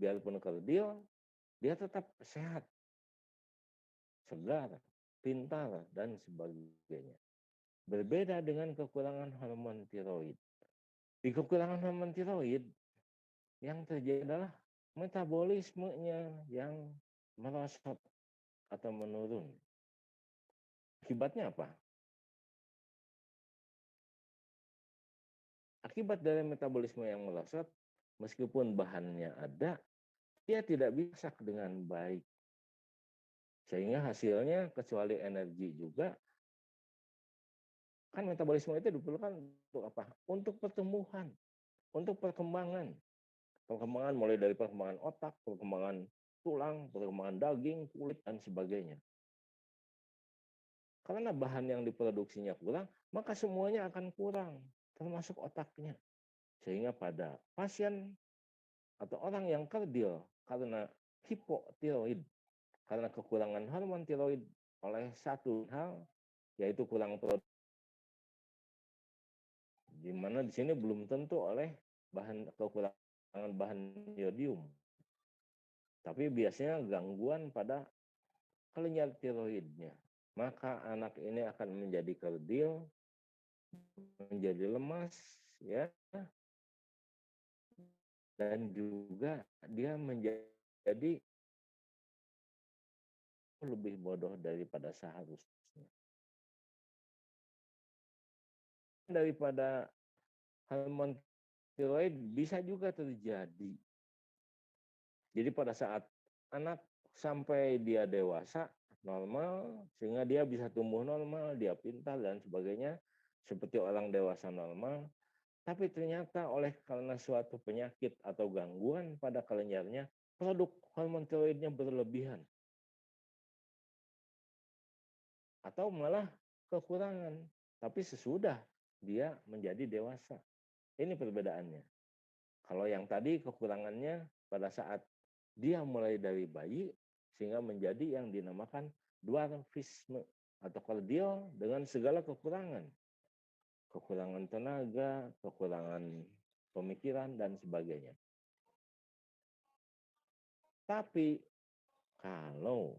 biarpun kerdil, dia tetap sehat, segar, pintar, dan sebagainya. Berbeda dengan kekurangan hormon tiroid. Di kekurangan hormon tiroid, yang terjadi adalah metabolismenya yang merosot atau menurun. Akibatnya apa? Akibat dari metabolisme yang merosot, meskipun bahannya ada, dia tidak bisa dengan baik. Sehingga hasilnya kecuali energi juga, kan metabolisme itu diperlukan untuk apa? Untuk pertumbuhan, untuk perkembangan. Perkembangan mulai dari perkembangan otak, perkembangan tulang, perkembangan daging, kulit, dan sebagainya. Karena bahan yang diproduksinya kurang, maka semuanya akan kurang, termasuk otaknya. Sehingga pada pasien atau orang yang kerdil karena hipotiroid, karena kekurangan hormon tiroid oleh satu hal, yaitu kurang produksi, di mana di sini belum tentu oleh kekurangan bahan yodium, tapi biasanya gangguan pada kelenjar tiroidnya. Maka anak ini akan menjadi kerdil, menjadi lemas, ya, dan juga dia menjadi lebih bodoh daripada seharusnya. Daripada hormon tiroid bisa juga terjadi. Jadi pada saat anak sampai dia dewasa normal, sehingga dia bisa tumbuh normal, dia pintar dan sebagainya, seperti orang dewasa normal, tapi ternyata karena suatu penyakit atau gangguan pada kelenjarnya, produk hormon tiroidnya berlebihan. Atau malah kekurangan, tapi sesudah dia menjadi dewasa. Ini perbedaannya. Kalau yang tadi kekurangannya pada saat dia mulai dari bayi, sehingga menjadi yang dinamakan dwarfisme atau kerdil dengan segala kekurangan. Kekurangan tenaga, kekurangan pemikiran, dan sebagainya. Tapi kalau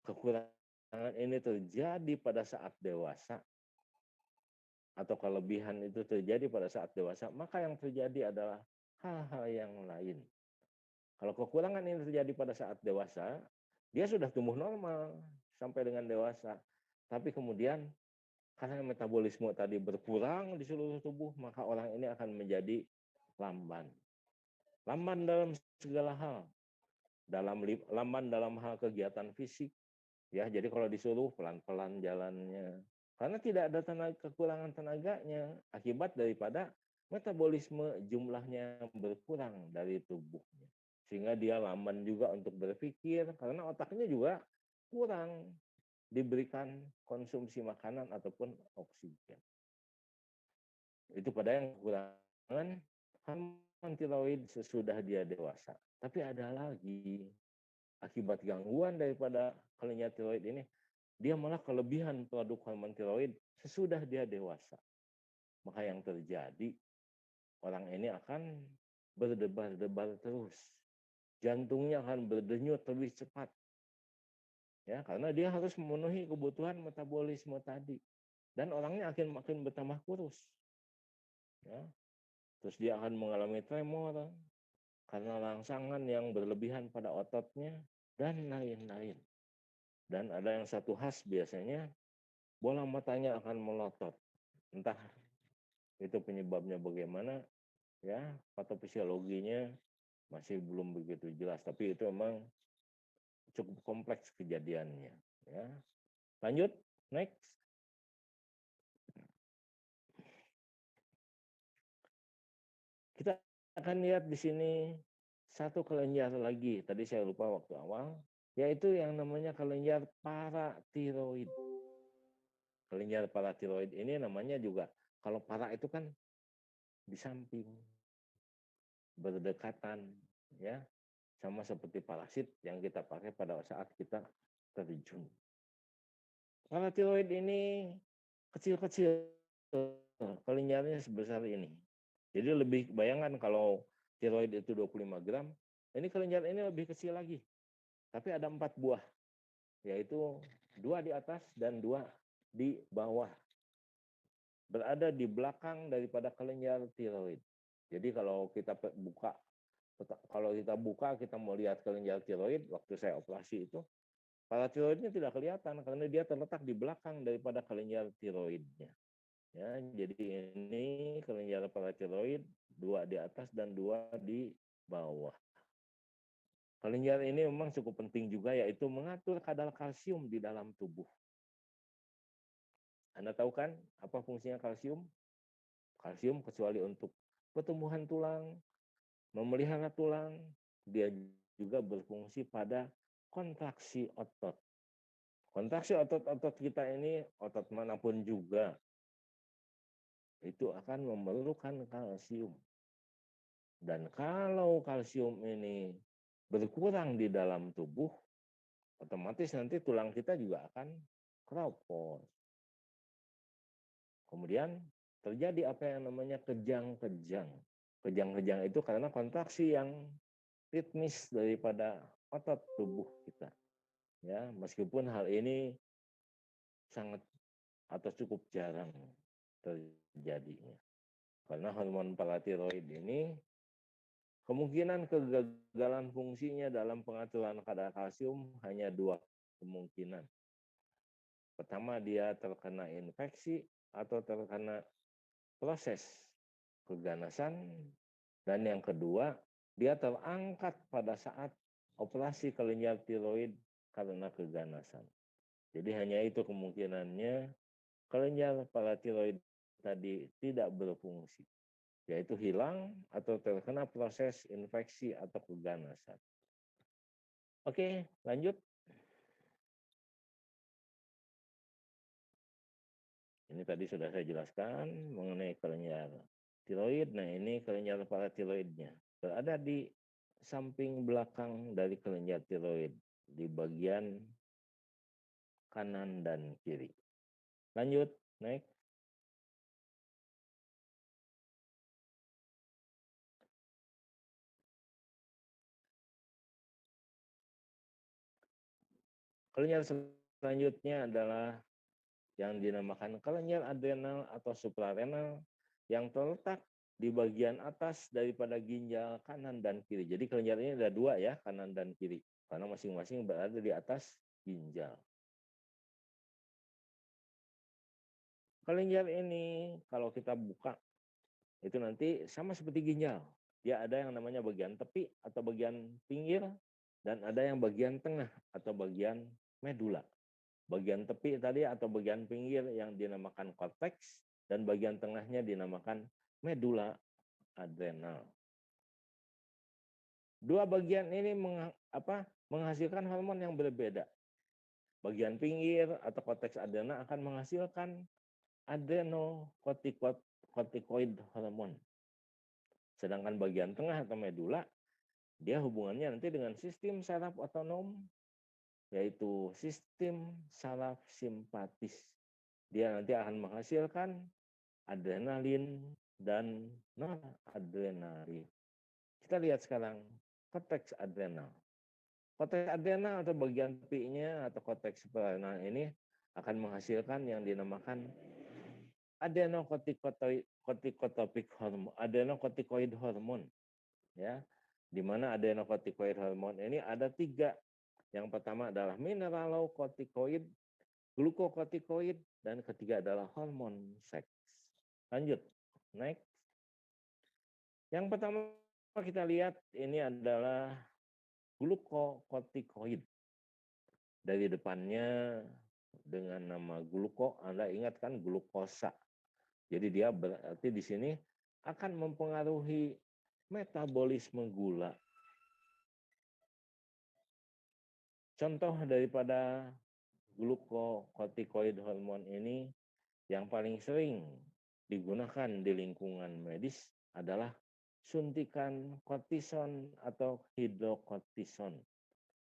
kekurangan ini terjadi pada saat dewasa, atau kelebihan itu terjadi pada saat dewasa, maka yang terjadi adalah hal-hal yang lain. Kalau kekurangan ini terjadi pada saat dewasa, dia sudah tumbuh normal sampai dengan dewasa. Tapi kemudian karena metabolisme tadi berkurang di seluruh tubuh, maka orang ini akan menjadi lamban. Lamban dalam segala hal. Lamban dalam hal kegiatan fisik. Ya, jadi kalau disuruh pelan-pelan jalannya. Karena tidak ada kekurangan tenaganya akibat daripada metabolisme jumlahnya berkurang dari tubuhnya. Sehingga dia lamban juga untuk berpikir karena otaknya juga kurang diberikan konsumsi makanan ataupun oksigen. Itu pada yang kekurangan hormon tiroid sesudah dia dewasa. Tapi ada lagi akibat gangguan daripada kelenjar tiroid ini, dia malah kelebihan produk hormon tiroid sesudah dia dewasa. Maka yang terjadi, orang ini akan berdebar-debar terus. Jantungnya akan berdenyut lebih cepat. Ya, karena dia harus memenuhi kebutuhan metabolisme tadi. Dan orangnya akan makin bertambah kurus. Ya. Terus dia akan mengalami tremor karena rangsangan yang berlebihan pada ototnya dan lain-lain. Dan ada yang satu khas biasanya, bola matanya akan melotot. Entah itu penyebabnya bagaimana, ya, patofisiologinya masih belum begitu jelas. Tapi itu memang cukup kompleks kejadiannya. Ya. Lanjut, next. Kita akan lihat di sini satu kelenjar lagi. Tadi saya lupa waktu awal, yaitu yang namanya kelenjar paratiroid. Kelenjar paratiroid ini namanya juga, kalau para itu kan di samping, berdekatan, ya, sama seperti parasit yang kita pakai pada saat kita terjun. Paratiroid ini kecil-kecil, kelenjarnya sebesar ini. Jadi lebih bayangkan kalau tiroid itu 25 gram, ini kelenjar ini lebih kecil lagi. Tapi ada 4 buah, yaitu 2 di atas dan 2 di bawah. Berada di belakang daripada kelenjar tiroid. Jadi kalau kita buka, kita mau lihat kelenjar tiroid, waktu saya operasi itu, paratiroidnya tidak kelihatan karena dia terletak di belakang daripada kelenjar tiroidnya. Ya, jadi ini kelenjar paratiroid 2 di atas dan 2 di bawah. Kelenjar ini memang cukup penting juga, yaitu mengatur kadar kalsium di dalam tubuh. Anda tahu kan apa fungsinya kalsium? Kalsium kecuali untuk pertumbuhan tulang, memelihara tulang, dia juga berfungsi pada kontraksi otot. Kontraksi otot-otot kita ini, otot manapun juga, itu akan memerlukan kalsium. Dan kalau kalsium ini berkurang di dalam tubuh, otomatis nanti tulang kita juga akan keropos. Kemudian terjadi apa yang namanya kejang-kejang. Kejang-kejang itu karena kontraksi yang ritmis daripada otot tubuh kita. Ya, meskipun hal ini sangat atau cukup jarang terjadinya. Karena hormon paratiroid ini kemungkinan kegagalan fungsinya dalam pengaturan kadar kalsium hanya 2 kemungkinan. Pertama, dia terkena infeksi atau terkena proses keganasan. Dan yang kedua, dia terangkat pada saat operasi kelenjar tiroid karena keganasan. Jadi hanya itu kemungkinannya kelenjar paratiroid tadi tidak berfungsi, yaitu hilang atau terkena proses infeksi atau keganasan. Oke, lanjut. Ini tadi sudah saya jelaskan mengenai kelenjar tiroid. Nah, ini kelenjar paratiroidnya. Berada di samping belakang dari kelenjar tiroid, di bagian kanan dan kiri. Lanjut, next. Kelenjar selanjutnya adalah yang dinamakan kelenjar adrenal atau suprarenal yang terletak di bagian atas daripada ginjal kanan dan kiri. Jadi kelenjar ini ada 2 ya, kanan dan kiri. Karena masing-masing berada di atas ginjal. Kelenjar ini kalau kita buka, itu nanti sama seperti ginjal. Dia ada yang namanya bagian tepi atau bagian pinggir, dan ada yang bagian tengah atau bagian medula. Bagian tepi tadi atau bagian pinggir yang dinamakan korteks, dan bagian tengahnya dinamakan medula adrenal. 2 bagian ini menghasilkan hormon yang berbeda. Bagian pinggir atau korteks adrenal akan menghasilkan adrenokortikoid hormon. Sedangkan bagian tengah atau medula, dia hubungannya nanti dengan sistem saraf otonom, yaitu sistem saraf simpatis. Dia nanti akan menghasilkan adrenalin dan noradrenalin. Kita lihat sekarang korteks adrenal. Korteks adrenal atau bagian tepinya atau korteks suprarenal ini akan menghasilkan yang dinamakan adenokortikoid hormon, ya, di mana adenokortikoid hormon ini ada 3. Yang pertama adalah mineralokortikoid, glukokortikoid, dan ketiga adalah hormon seks. Lanjut, next. Yang pertama kita lihat ini adalah glukokortikoid. Dari depannya dengan nama gluko, Anda ingat kan glukosa. Jadi dia berarti di sini akan mempengaruhi metabolisme gula. Contoh daripada glukokortikoid hormon ini yang paling sering digunakan di lingkungan medis adalah suntikan kortison atau hidrokortison.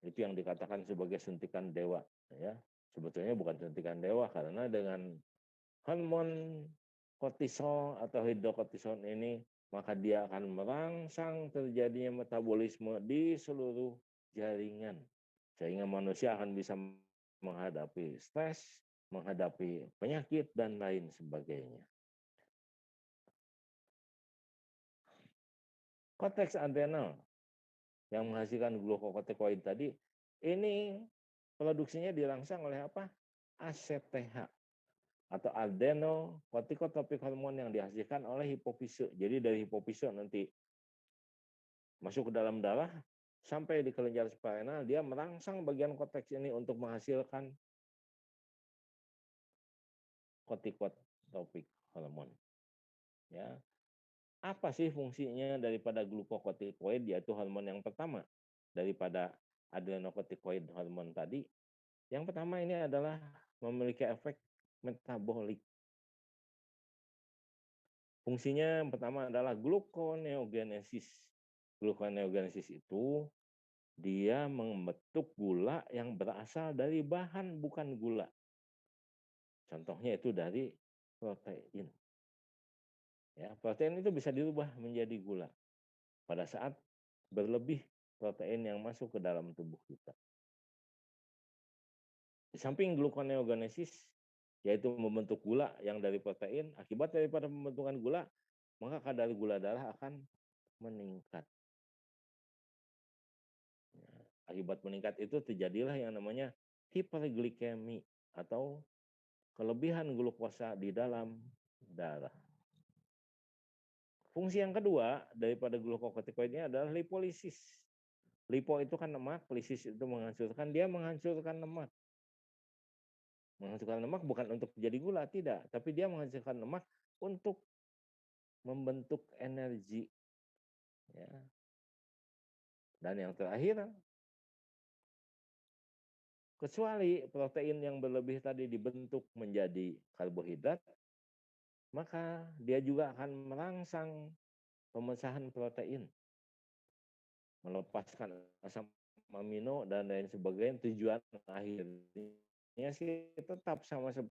Itu yang dikatakan sebagai suntikan dewa, ya. Sebetulnya bukan suntikan dewa karena dengan hormon kortisol atau hidrokortison ini maka dia akan merangsang terjadinya metabolisme di seluruh jaringan. Sehingga manusia akan bisa menghadapi stres, menghadapi penyakit, dan lain sebagainya. Korteks adrenal yang menghasilkan glukokortikoid tadi, ini produksinya dirangsang oleh apa? ACTH atau adenocorticotropic hormone yang dihasilkan oleh hipofise. Jadi dari hipofise nanti masuk ke dalam darah sampai di kelenjar suprarenal, dia merangsang bagian korteks ini untuk menghasilkan corticotropic hormone. Ya, apa sih fungsinya daripada glukokortikoid, yaitu hormon yang pertama daripada adrenocorticoid hormon tadi? Yang pertama ini adalah memiliki efek metabolik. Fungsinya yang pertama adalah gluconeogenesis. Gluconeogenesis itu dia membentuk gula yang berasal dari bahan bukan gula. Contohnya itu dari protein. Ya, protein itu bisa dirubah menjadi gula pada saat berlebih protein yang masuk ke dalam tubuh kita. Di samping gluconeogenesis, yaitu membentuk gula yang dari protein, akibat daripada pembentukan gula, maka kadar gula darah akan meningkat. Akibat meningkat itu terjadilah yang namanya hiperglikemi atau kelebihan glukosa di dalam darah. Fungsi yang kedua daripada glukokortikoid ini adalah lipolisis. Lipo itu kan lemak, lisis itu menghancurkan, dia menghancurkan lemak. Menghancurkan lemak bukan untuk jadi gula, tidak. Tapi dia menghancurkan lemak untuk membentuk energi. Ya. Dan yang terakhir, kecuali protein yang berlebih tadi dibentuk menjadi karbohidrat, maka dia juga akan merangsang pemecahan protein, melepaskan asam amino dan lain sebagainya. Tujuan akhirnya sih tetap sama seperti